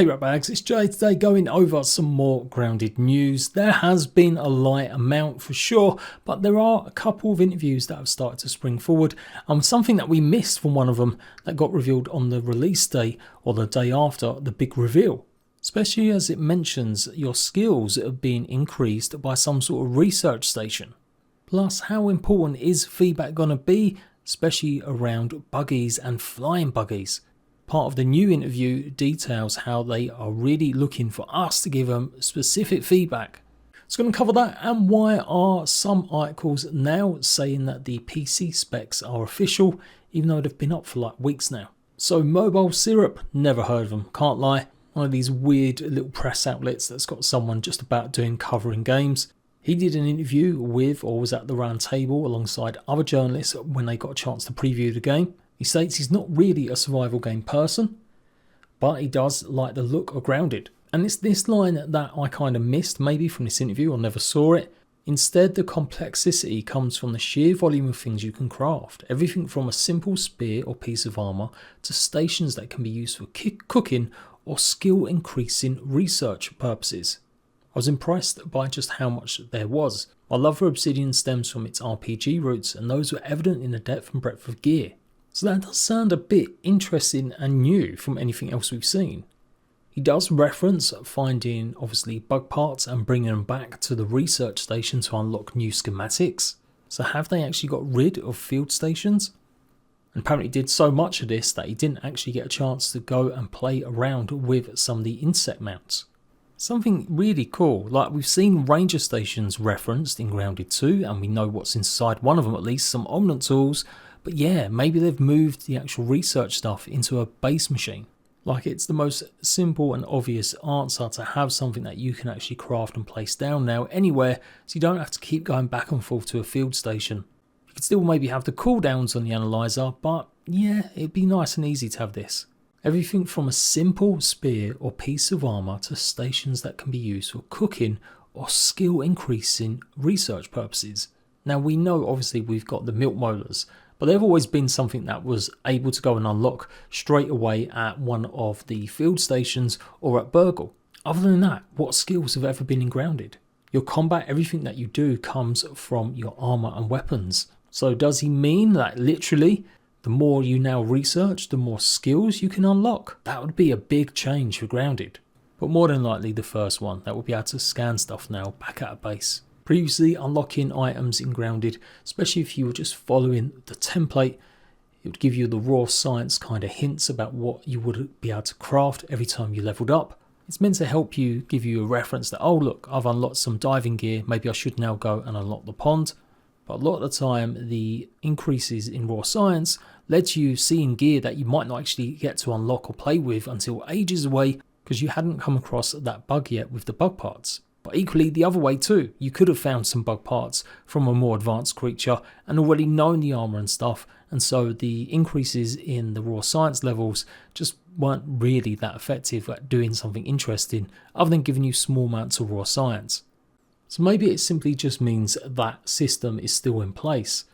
Hey Ratbags, it's Jade today going over some more grounded news. There has been a light amount for sure, but there are a couple of interviews that have started to spring forward, and something that we missed from one of them that got revealed on the release day or the day after the big reveal. Especially as it mentions your skills are being increased by some sort of research station. Plus, how important is feedback going to be, especially around buggies and flying buggies? Part of the new interview details how they are really looking for us to give them specific feedback. It's going to cover that, and why are some articles now saying that the PC specs are official, even though they've been up for like weeks now. So Mobile Syrup, never heard of them, can't lie. One of these weird little press outlets that's got someone just about doing covering games. He did an interview with, or was at the round table alongside other journalists when they got a chance to preview the game. He states he's not really a survival game person, but he does like the look of Grounded. And it's this line that I kind of missed maybe from this interview or never saw it. Instead, the complexity comes from the sheer volume of things you can craft. Everything from a simple spear or piece of armour to stations that can be used for cooking or skill increasing research purposes. I was impressed by just how much there was. My love for Obsidian stems from its RPG roots, and those were evident in the depth and breadth of gear. So that does sound a bit interesting and new from anything else we've seen. He does reference finding obviously bug parts and bringing them back to the research station to unlock new schematics. So have they actually got rid of field stations? And apparently did so much of this that he didn't actually get a chance to go and play around with some of the insect mounts. Something really cool, like we've seen ranger stations referenced in Grounded 2, and we know what's inside one of them at least, some omnant tools. But yeah, maybe they've moved the actual research stuff into a base machine. Like, it's the most simple and obvious answer to have something that you can actually craft and place down now anywhere, so you don't have to keep going back and forth to a field station. You could still maybe have the cooldowns on the analyzer, but yeah, it'd be nice and easy to have this. Everything from a simple spear or piece of armour to stations that can be used for cooking or skill increasing research purposes. Now we know obviously we've got the milk molars, but they've always been something that was able to go and unlock straight away at one of the field stations or at Burgle. Other than that, what skills have ever been in Grounded? Your combat, everything that you do comes from your armour and weapons. So does he mean that literally the more you now research, the more skills you can unlock? That would be a big change for Grounded. But more than likely the first one, that will be able to scan stuff now back at a base. Previously, unlocking items in Grounded, especially if you were just following the template, it would give you the raw science kind of hints about what you would be able to craft every time you leveled up. It's meant to help you, give you a reference that, oh look, I've unlocked some diving gear, maybe I should now go and unlock the pond. But a lot of the time, the increases in raw science led to you seeing gear that you might not actually get to unlock or play with until ages away because you hadn't come across that bug yet with the bug parts. But equally the other way too, you could have found some bug parts from a more advanced creature and already known the armour and stuff, and so the increases in the raw science levels just weren't really that effective at doing something interesting other than giving you small amounts of raw science. So maybe it simply just means that system is still in place.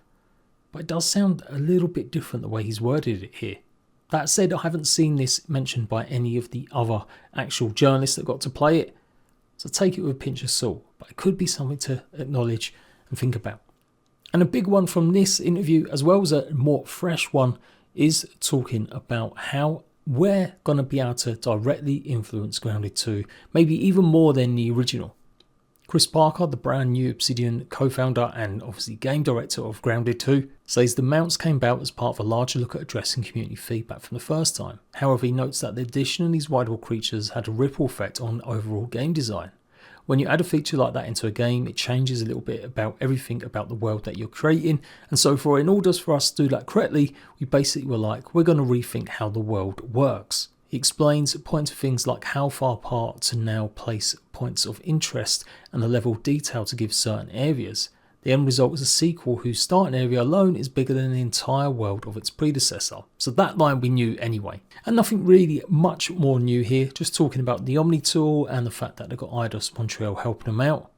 But it does sound a little bit different the way he's worded it here. That said, I haven't seen this mentioned by any of the other actual journalists that got to play it. So take it with a pinch of salt, but it could be something to acknowledge and think about. And a big one from this interview, as well as a more fresh one, is talking about how we're going to be able to directly influence Grounded 2, maybe even more than the original. Chris Parker, the brand new Obsidian co-founder and obviously game director of Grounded 2, says the mounts came about as part of a larger look at addressing community feedback from the first time. However, he notes that the addition of these wideable creatures had a ripple effect on overall game design. When you add a feature like that into a game, it changes a little bit about everything about the world that you're creating, and so in order for us to do that correctly, we basically were like, we're going to rethink how the world works. He explains, points to things like how far apart to now place points of interest and the level of detail to give certain areas. The end result is a sequel whose starting area alone is bigger than the entire world of its predecessor. So that line we knew anyway. And nothing really much more new here, just talking about the Omni tool and the fact that they've got Eidos Montreal helping them out.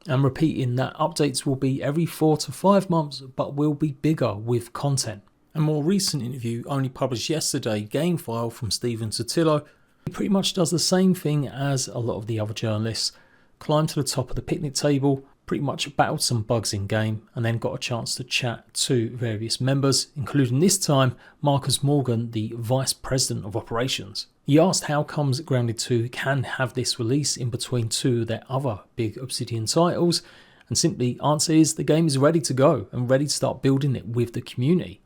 And repeating that updates will be every 4 to 5 months, but will be bigger with content. A more recent interview, only published yesterday, game file from Stephen Sotillo, He pretty much does the same thing as a lot of the other journalists. Climbed to the top of the picnic table, pretty much battled some bugs in game, and then got a chance to chat to various members, including this time Marcus Morgan, the Vice President of Operations. He asked how comes Grounded 2 can have this release in between two of their other big Obsidian titles, and simply answer is the game is ready to go and ready to start building it with the community.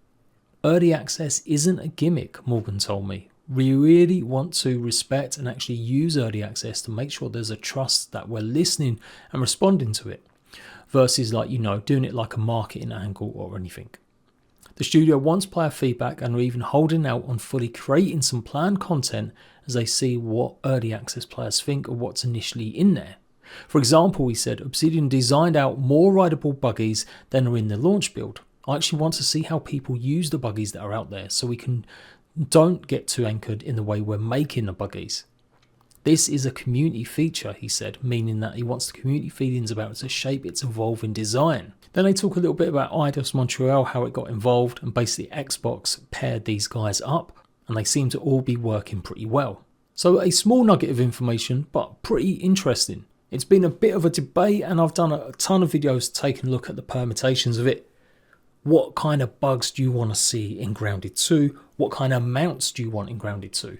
Early access isn't a gimmick, Morgan told me. We really want to respect and actually use early access to make sure there's a trust that we're listening and responding to it, versus doing it like a marketing angle or anything. The studio wants player feedback and are even holding out on fully creating some planned content as they see what early access players think of what's initially in there. For example, he said Obsidian designed out more rideable buggies than are in the launch build. I actually want to see how people use the buggies that are out there so we don't get too anchored in the way we're making the buggies. This is a community feature, he said, meaning that he wants the community feelings about it to shape its evolving design. Then they talk a little bit about Eidos Montreal, how it got involved, and basically Xbox paired these guys up, and they seem to all be working pretty well. So a small nugget of information, but pretty interesting. It's been a bit of a debate, and I've done a ton of videos taking a look at the permutations of it. What kind of bugs do you want to see in Grounded 2? What kind of mounts do you want in Grounded 2?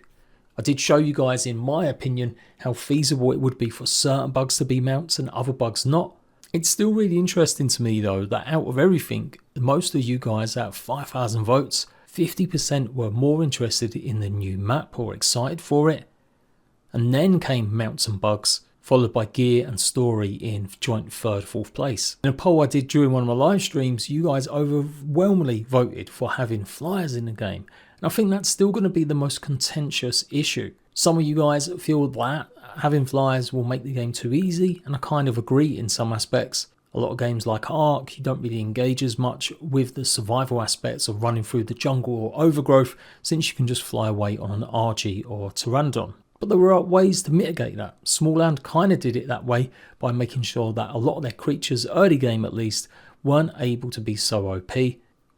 I did show you guys, in my opinion, how feasible it would be for certain bugs to be mounts and other bugs not. It's still really interesting to me though that out of everything, most of you guys, out of 5,000 votes, 50% were more interested in the new map or excited for it. And then came mounts and bugs, followed by gear and story in joint 3rd, 4th place. In a poll I did during one of my live streams, you guys overwhelmingly voted for having flyers in the game. And I think that's still going to be the most contentious issue. Some of you guys feel that having flyers will make the game too easy, and I kind of agree in some aspects. A lot of games like Ark, you don't really engage as much with the survival aspects of running through the jungle or overgrowth, since you can just fly away on an RG or Pteranodon. But there are ways to mitigate that. Smallland kind of did it that way by making sure that a lot of their creatures, early game at least, weren't able to be so OP,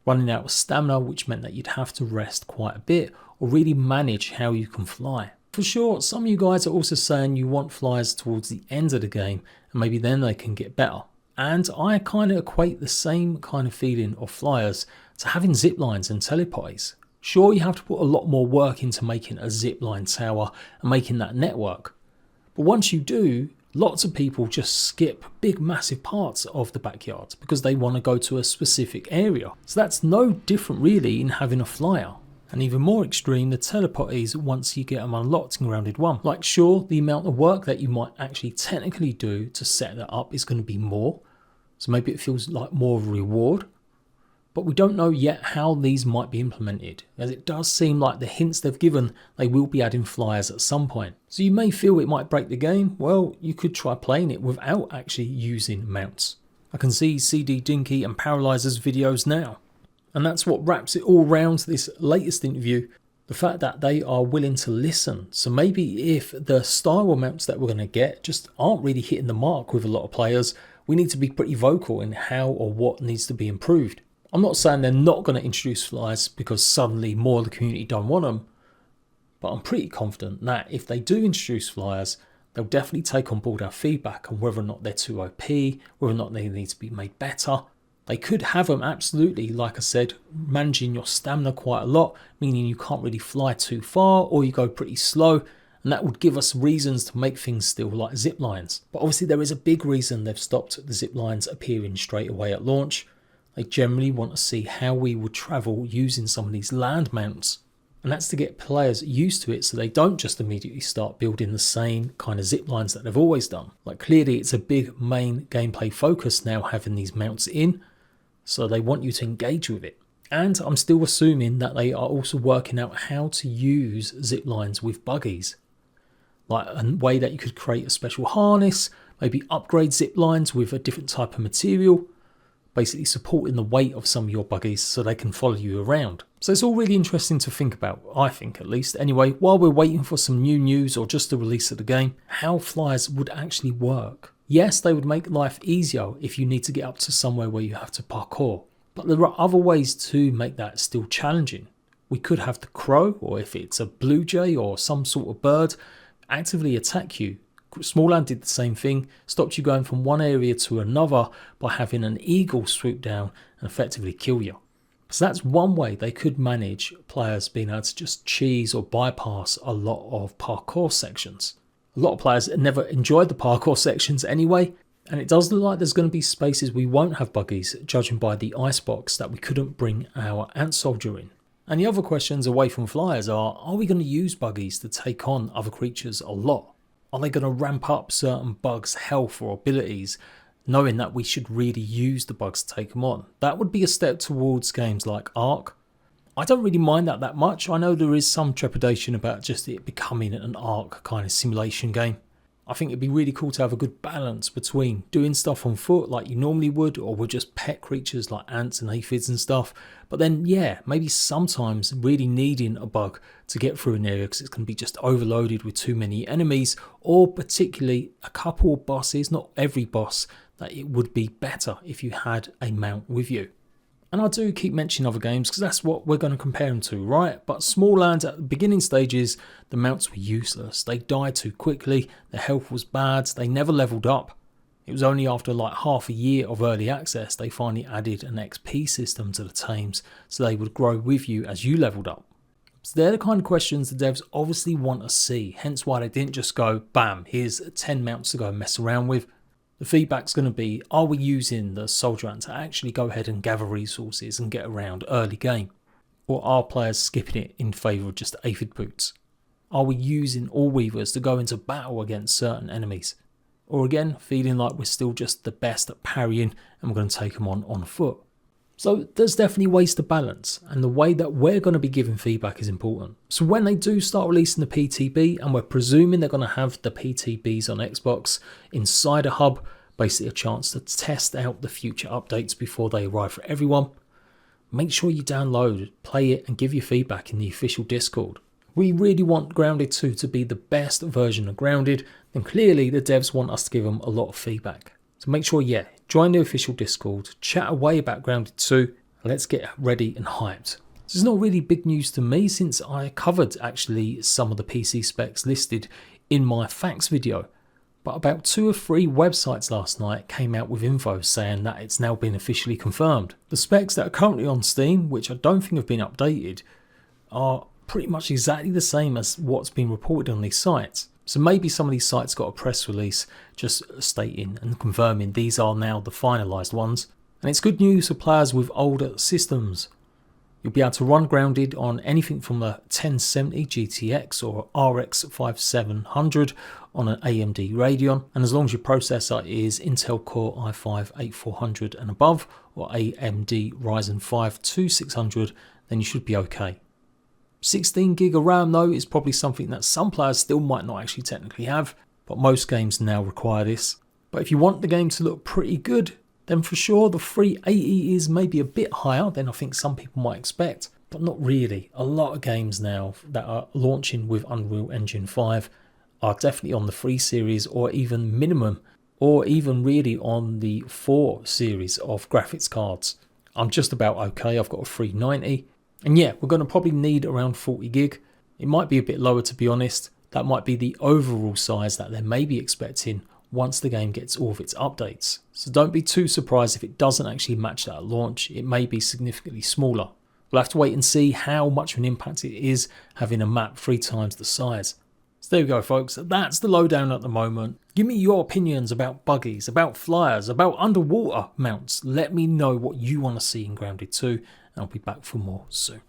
running out of stamina, which meant that you'd have to rest quite a bit or really manage how you can fly. For sure, some of you guys are also saying you want flyers towards the end of the game and maybe then they can get better. And I kind of equate the same kind of feeling of flyers to having zip lines and teleports. Sure, you have to put a lot more work into making a zipline tower and making that network. But once you do, lots of people just skip big massive parts of the backyard because they want to go to a specific area. So that's no different really in having a flyer. And even more extreme, the teleporties once you get them unlocked in Grounded 1. Like sure, the amount of work that you might actually technically do to set that up is going to be more. So maybe it feels like more of a reward. But we don't know yet how these might be implemented, as it does seem like the hints they've given they will be adding flyers at some point. So you may feel it might break the game. Well, you could try playing it without actually using mounts. I can see CD Dinky and Paralyzer's videos now. And that's what wraps it all round to this latest interview. The fact that they are willing to listen. So maybe if the style of mounts that we're going to get just aren't really hitting the mark with a lot of players, we need to be pretty vocal in how or what needs to be improved. I'm not saying they're not going to introduce flyers because suddenly more of the community don't want them, but I'm pretty confident that if they do introduce flyers, they'll definitely take on board our feedback on whether or not they're too OP, whether or not they need to be made better. They could have them absolutely, like I said, managing your stamina quite a lot, meaning you can't really fly too far or you go pretty slow, and that would give us reasons to make things still like zip lines. But obviously there is a big reason they've stopped the zip lines appearing straight away at launch. They generally want to see how we would travel using some of these land mounts. And that's to get players used to it so they don't just immediately start building the same kind of zip lines that they've always done. Like clearly it's a big main gameplay focus now having these mounts in, so they want you to engage with it. And I'm still assuming that they are also working out how to use zip lines with buggies. Like a way that you could create a special harness, maybe upgrade zip lines with a different type of material, basically supporting the weight of some of your buggies so they can follow you around. So it's all really interesting to think about, I think at least. Anyway, while we're waiting for some new news or just the release of the game, how flyers would actually work. Yes, they would make life easier if you need to get up to somewhere where you have to parkour, but there are other ways to make that still challenging. we could have the crow, or if it's a blue jay or some sort of bird, actively attack you. Small did the same thing, stopped you going from one area to another by having an eagle swoop down and effectively kill you. So that's one way they could manage players being able to just cheese or bypass a lot of parkour sections. A lot of players never enjoyed the parkour sections anyway, and it does look like there's going to be spaces we won't have buggies, judging by the icebox that we couldn't bring our ant soldier in. And the other questions away from flyers are we going to use buggies to take on other creatures a lot? Are they going to ramp up certain bugs' health or abilities, knowing that we should really use the bugs to take them on? That would be a step towards games like Ark. I don't really mind that much. I know there is some trepidation about just it becoming an Ark kind of simulation game. I think it'd be really cool to have a good balance between doing stuff on foot like you normally would, or with just pet creatures like ants and aphids and stuff. But then, yeah, maybe sometimes really needing a bug to get through an area because it's going to be just overloaded with too many enemies, or particularly a couple of bosses, not every boss, that it would be better if you had a mount with you. And I do keep mentioning other games because that's what we're going to compare them to, right? But Small Lands at the beginning stages, the mounts were useless. They died too quickly, their health was bad, they never leveled up. It was only after like half a year of early access they finally added an XP system to the tames so they would grow with you as you leveled up. So they're the kind of questions the devs obviously want to see, hence why they didn't just go, bam, here's 10 mounts to go and mess around with. The feedback's going to be, are we using the soldier ant to actually go ahead and gather resources and get around early game? Or are players skipping it in favour of just aphid boots? Are we using all weavers to go into battle against certain enemies? Or again, feeling like we're still just the best at parrying and we're going to take them on foot? So there's definitely ways to balance, and the way that we're going to be giving feedback is important. So when they do start releasing the PTB, and we're presuming they're going to have the PTBs on Xbox inside a hub, basically a chance to test out the future updates before they arrive for everyone, make sure you download, play it and give your feedback in the official Discord. We really want Grounded 2 to be the best version of Grounded, then clearly the devs want us to give them a lot of feedback. So make sure, join the official Discord, chat away about Grounded 2, and let's get ready and hyped. This is not really big news to me since I covered actually some of the PC specs listed in my facts video, but about 2 or 3 websites last night came out with info saying that it's now been officially confirmed. The specs that are currently on Steam, which I don't think have been updated, are pretty much exactly the same as what's been reported on these sites. So maybe some of these sites got a press release just stating and confirming these are now the finalised ones. And it's good news for players with older systems. You'll be able to run Grounded on anything from a 1070 GTX or RX 5700 on an AMD Radeon. And as long as your processor is Intel Core i5-8400 and above, or AMD Ryzen 5 2600, then you should be okay. 16 gig of RAM though is probably something that some players still might not actually technically have, but most games now require this. But if you want the game to look pretty good, then for sure the 380 is maybe a bit higher than I think some people might expect, but not really. A lot of games now that are launching with Unreal Engine 5 are definitely on the 3 series or even minimum, or even really on the 4 series of graphics cards. I'm just about okay, I've got a 390. And we're going to probably need around 40 gig. It might be a bit lower to be honest. That might be the overall size that they may be expecting once the game gets all of its updates. So don't be too surprised if it doesn't actually match that at launch. It may be significantly smaller. We'll have to wait and see how much of an impact it is having a map 3 times the size. So there we go folks, that's the lowdown at the moment. Give me your opinions about buggies, about flyers, about underwater mounts. Let me know what you want to see in Grounded 2. I'll be back for more soon.